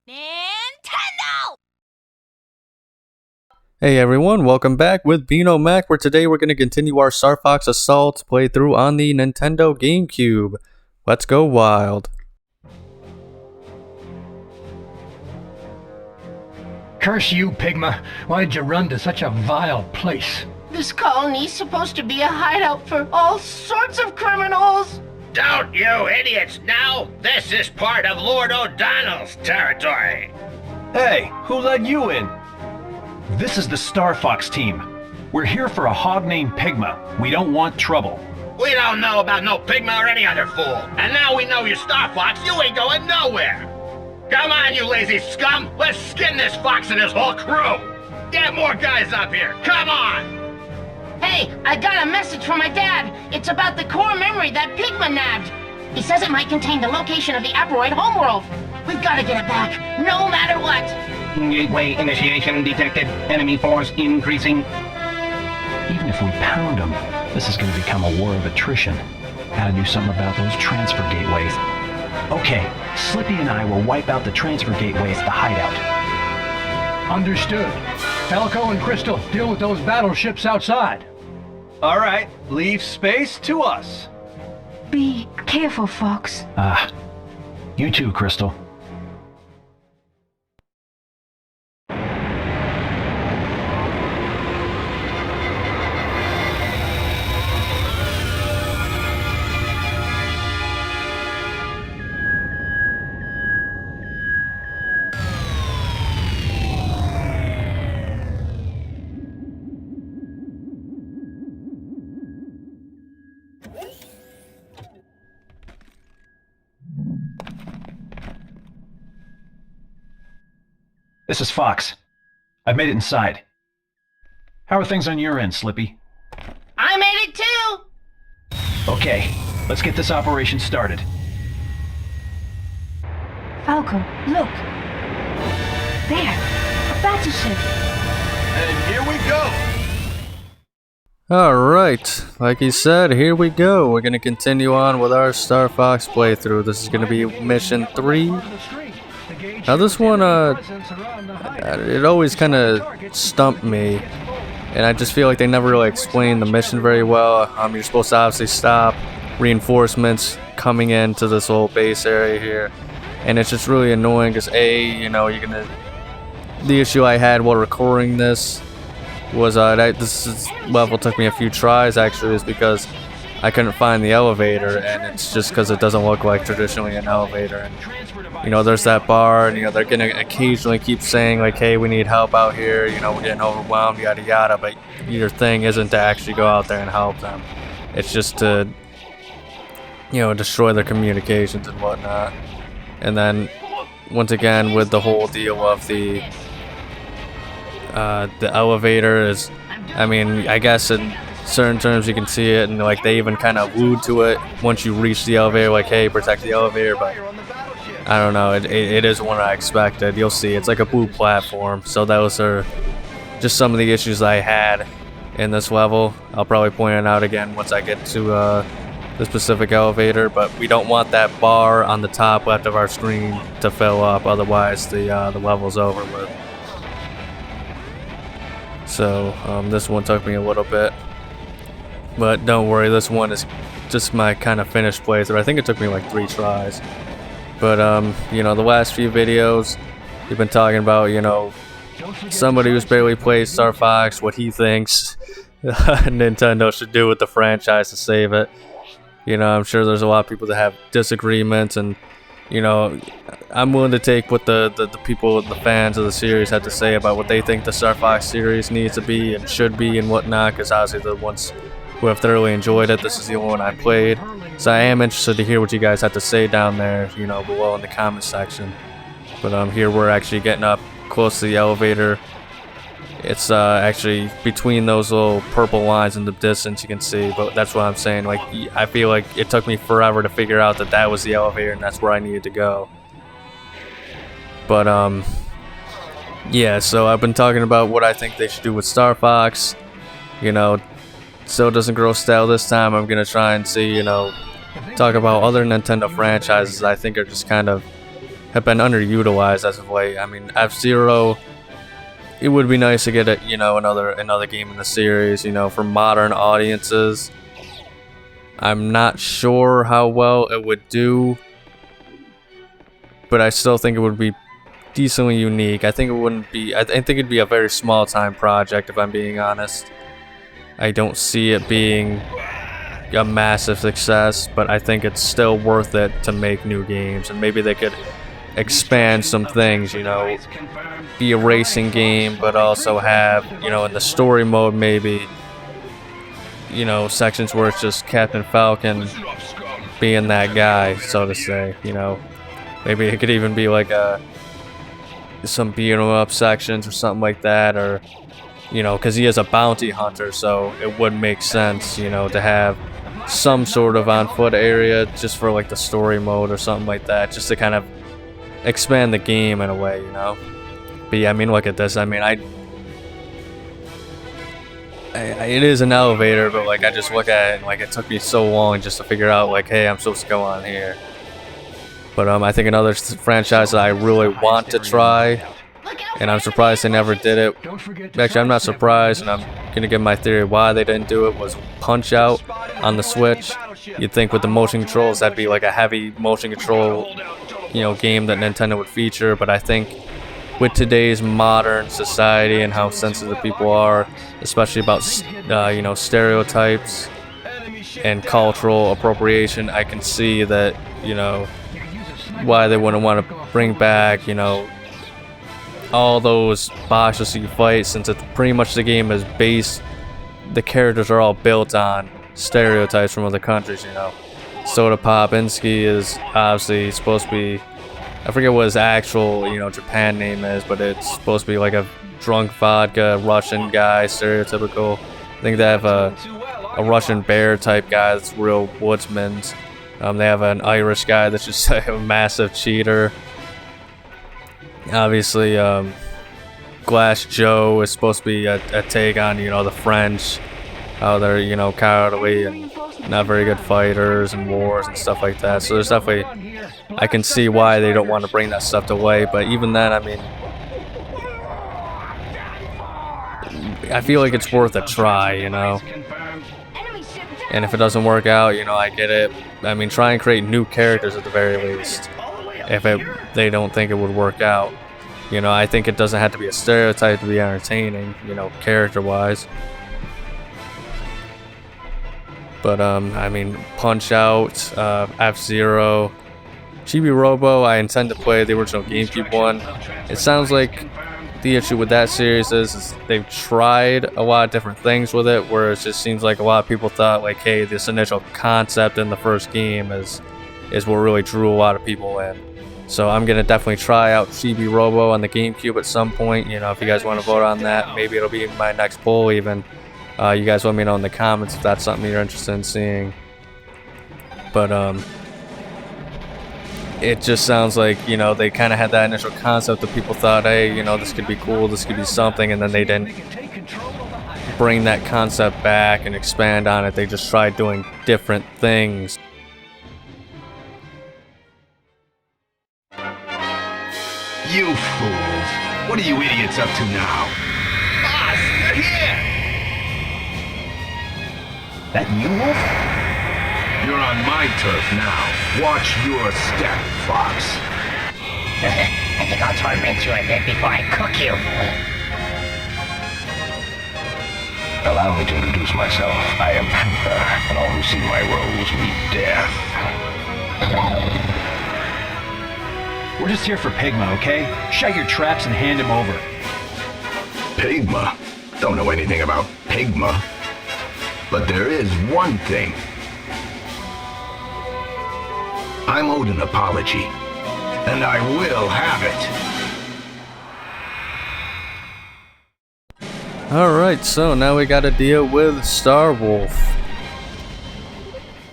Nintendo! Hey everyone, welcome back with Bino Mac, where today we're going to continue our Star Fox Assault playthrough on the Nintendo GameCube. Let's go wild. Curse you, Pigma. Why'd you run to such a vile place? This colony's supposed to be a hideout for all sorts of criminals. Don't you idiots know? This is part of Lord O'Donnell's territory. Hey, who let you in? This is the Star Fox team. We're here for a hog named Pigma. We don't want trouble. We don't know about no Pigma or any other fool. And now we know you're Star Fox, you ain't going nowhere. Come on, you lazy scum! Let's skin this fox and his whole crew! Get more guys up here! Come on! Hey, I got a message from my dad. It's about the core memory that Pigma nabbed. He says it might contain the location of the Aparoid Homeworld. We've got to get it back, no matter what. Gateway initiation detected. Enemy force increasing. Even if we pound them, this is going to become a war of attrition. Gotta do something about those transfer gateways. Okay, Slippy and I will wipe out the transfer gateways at the hideout. Understood. Falco and Krystal, deal with those battleships outside. All right, leave space to us. Be careful, Fox. You too, Krystal. This is Fox. I've made it inside. How are things on your end, Slippy? I made it too. Okay, let's get this operation started. Falco, look. There, a battleship. And here we go! Alright, like he said, here we go. We're going to continue on with our Star Fox playthrough. This is going to be Mission 3. Now this one, it always kind of stumped me, and I just feel like they never really explained the mission very well. You're supposed to obviously stop reinforcements coming into this whole base area here, and it's just really annoying because the issue I had while recording this was this level took me a few tries actually, is because I couldn't find the elevator, and it's just because it doesn't look like traditionally an elevator. And there's that bar, and they're gonna occasionally keep saying like, hey, we need help out here, we're getting overwhelmed, yada yada, but your thing isn't to actually go out there and help them. It's just to destroy their communications and whatnot. And then once again with the whole deal of the elevator is, I guess in certain terms you can see it, and like they even kind of allude to it once you reach the elevator, like, hey, protect the elevator, but I don't know, it isn't what I expected. You'll see, it's like a blue platform. So those are just some of the issues I had in this level. I'll probably point it out again once I get to the specific elevator, but we don't want that bar on the top left of our screen to fill up, otherwise the level's over with. So this one took me a little bit, but don't worry, this one is just my kind of finished playthrough. I think it took me like 3 tries. But the last few videos we've been talking about, somebody who's barely played Star Fox, what he thinks Nintendo should do with the franchise to save it. I'm sure there's a lot of people that have disagreements, and I'm willing to take what the people, the fans of the series have to say about what they think the Star Fox series needs to be and should be and whatnot, because obviously the ones who have thoroughly enjoyed it, this is the only one I played. So I am interested to hear what you guys have to say down there, below in the comment section. But here we're actually getting up close to the elevator. It's actually between those little purple lines in the distance, you can see, but that's what I'm saying. Like, I feel like it took me forever to figure out that that was the elevator and that's where I needed to go. But yeah, so I've been talking about what I think they should do with Star Fox. Still doesn't grow stale this time. I'm gonna try and see, talk about other Nintendo franchises I think are just kind of have been underutilized as of late. I mean, F-Zero, it would be nice to get it, you know, another game in the series, you know, for modern audiences. I'm not sure how well it would do, but I still think it would be decently unique. I think it wouldn't be, I think it'd be a very small time project, if I'm being honest. I don't see it being a massive success, but I think it's still worth it to make new games, and maybe they could expand some things, you know, be a racing game, but also have, you know, in the story mode maybe, you know, sections where it's just Captain Falcon being that guy, so to say, you know. Maybe it could even be like some beat 'em up sections or something like that, or, you know, because he is a bounty hunter, so it would make sense, you know, to have some sort of on foot area just for like the story mode or something like that, just to kind of expand the game in a way, you know. But yeah, I mean, look at this. I mean, it is an elevator, but like I just look at it and like it took me so long just to figure out like, hey, I'm supposed to go on here. But I think another franchise that I really want to try, and I'm surprised they never did it. Actually, I'm not surprised, and I'm gonna give my theory why they didn't do it, was Punch-Out on the Switch. You'd think with the motion controls that'd be like a heavy motion control, you know, game that Nintendo would feature, but I think with today's modern society and how sensitive people are, especially about you know, stereotypes and cultural appropriation, I can see that, you know, why they wouldn't want to bring back, you know, all those bosses you fight, since it's pretty much the game is based, the characters are all built on stereotypes from other countries, you know. Soda Popinski is obviously supposed to be, I forget what his actual, you know, Japan name is, but it's supposed to be like a drunk vodka Russian guy, stereotypical. I think they have a Russian bear type guy that's real woodsman's. They have an Irish guy that's just a massive cheater. Obviously, Glass Joe is supposed to be a take on, you know, the French, how they're, you know, cowardly and not very good fighters and wars and stuff like that. So there's definitely, I can see why they don't want to bring that stuff away. But even then, I mean, I feel like it's worth a try, you know. And if it doesn't work out, you know, I get it. I mean, try and create new characters at the very least. If they don't think it would work out. You know, I think it doesn't have to be a stereotype to be entertaining, you know, character-wise. But, I mean, Punch-Out, F-Zero, Chibi Robo, I intend to play the original GameCube one. It sounds like the issue with that series is they've tried a lot of different things with it, where it just seems like a lot of people thought, like, hey, this initial concept in the first game is what really drew a lot of people in. So I'm going to definitely try out Chibi Robo on the GameCube at some point. You know, if you guys want to vote on that, maybe it'll be my next poll even. You guys let me know in the comments if that's something you're interested in seeing. But, it just sounds like, you know, they kind of had that initial concept that people thought, hey, you know, this could be cool, this could be something, and then they didn't bring that concept back and expand on it. They just tried doing different things. You fools! What are you idiots up to now? Boss, you're here! That you, Wolf? You're on my turf now. Watch your step, Fox. I think I'll torment you a bit before I cook you. Allow me to introduce myself. I am Panther, and all who see my roles meet death. We're just here for Pigma, okay? Shut your traps and hand him over. Pigma? Don't know anything about Pigma. But there is one thing. I'm owed an apology, and I will have it. Alright, so now we gotta deal with Star Wolf.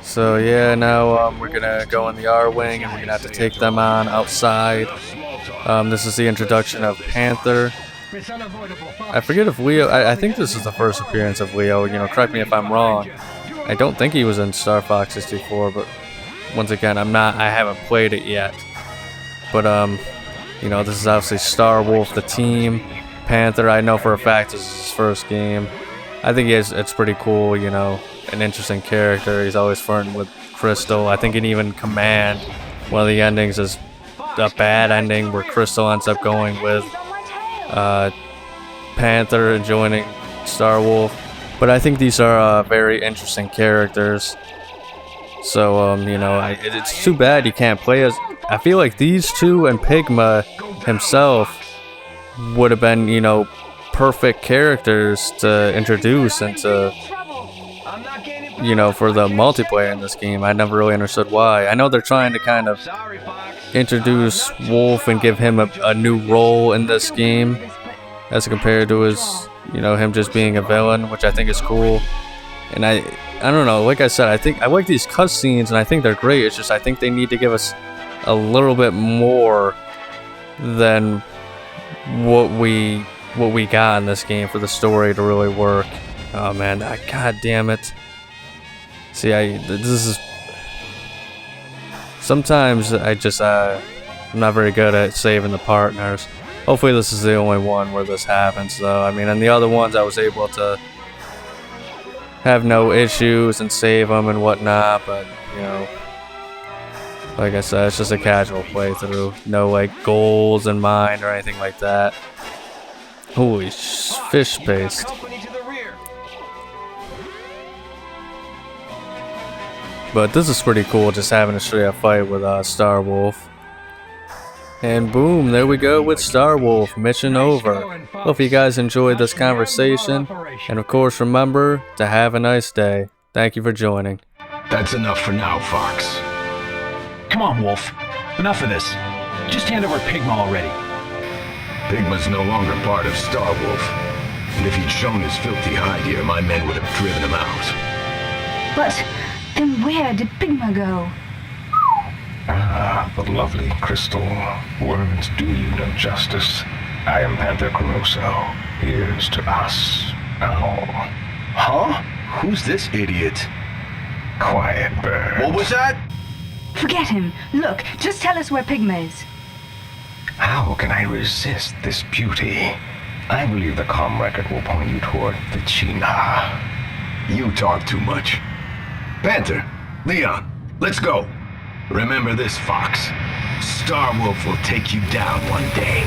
So yeah, now we're gonna go in the R-Wing and we're gonna have to take them on outside. This is the introduction of Panther. I forget if Leo, I think this is the first appearance of Leo, you know, correct me if I'm wrong. I don't think he was in Star Fox 64, but once again, I haven't played it yet. But you know, this is obviously Star Wolf, the team. Panther, I know for a fact this is his first game. I think it's pretty cool, you know, an interesting character. He's always flirting with Krystal. I think in even Command, one of the endings is a bad ending where Krystal ends up going with Panther and joining Star Wolf. But I think these are very interesting characters. So, you know, it's too bad you can't play as... I feel like these two and Pigma himself would have been, you know, perfect characters to introduce and to, you know, for the multiplayer in this game. I never really understood why. I know they're trying to kind of introduce Wolf and give him a new role in this game as compared to his, you know, him just being a villain, which I think is cool. And I don't know, like I said, I like these cutscenes and I think they're great. It's just I think they need to give us a little bit more than what we got in this game for the story to really work. Oh man, god damn it. See, this is... Sometimes I just, I'm not very good at saving the partners. Hopefully this is the only one where this happens though. I mean, in the other ones I was able to have no issues and save them and whatnot, but, you know, like I said, it's just a casual playthrough. No, like, goals in mind or anything like that. Holy fish paste. But this is pretty cool, just having a straight up fight with Star Wolf. And boom, there we go with Star Wolf. Mission over. Hope you guys enjoyed this conversation. And of course, remember to have a nice day. Thank you for joining. That's enough for now, Fox. Come on, Wolf. Enough of this. Just hand over Pigma already. Pigma's no longer part of Star Wolf. And if he'd shown his filthy hide here, my men would have driven him out. But then where did Pigma go? Ah, the lovely Krystal. Words do you no justice. I am Panther Caruso. Here's to us. Now. Huh? Who's this idiot? Quiet, bird. What was that? Forget him. Look, just tell us where Pigma is. How can I resist this beauty? I believe the comm record will point you toward the China. You talk too much. Panther, Leon, let's go. Remember this, Fox. Star Wolf will take you down one day.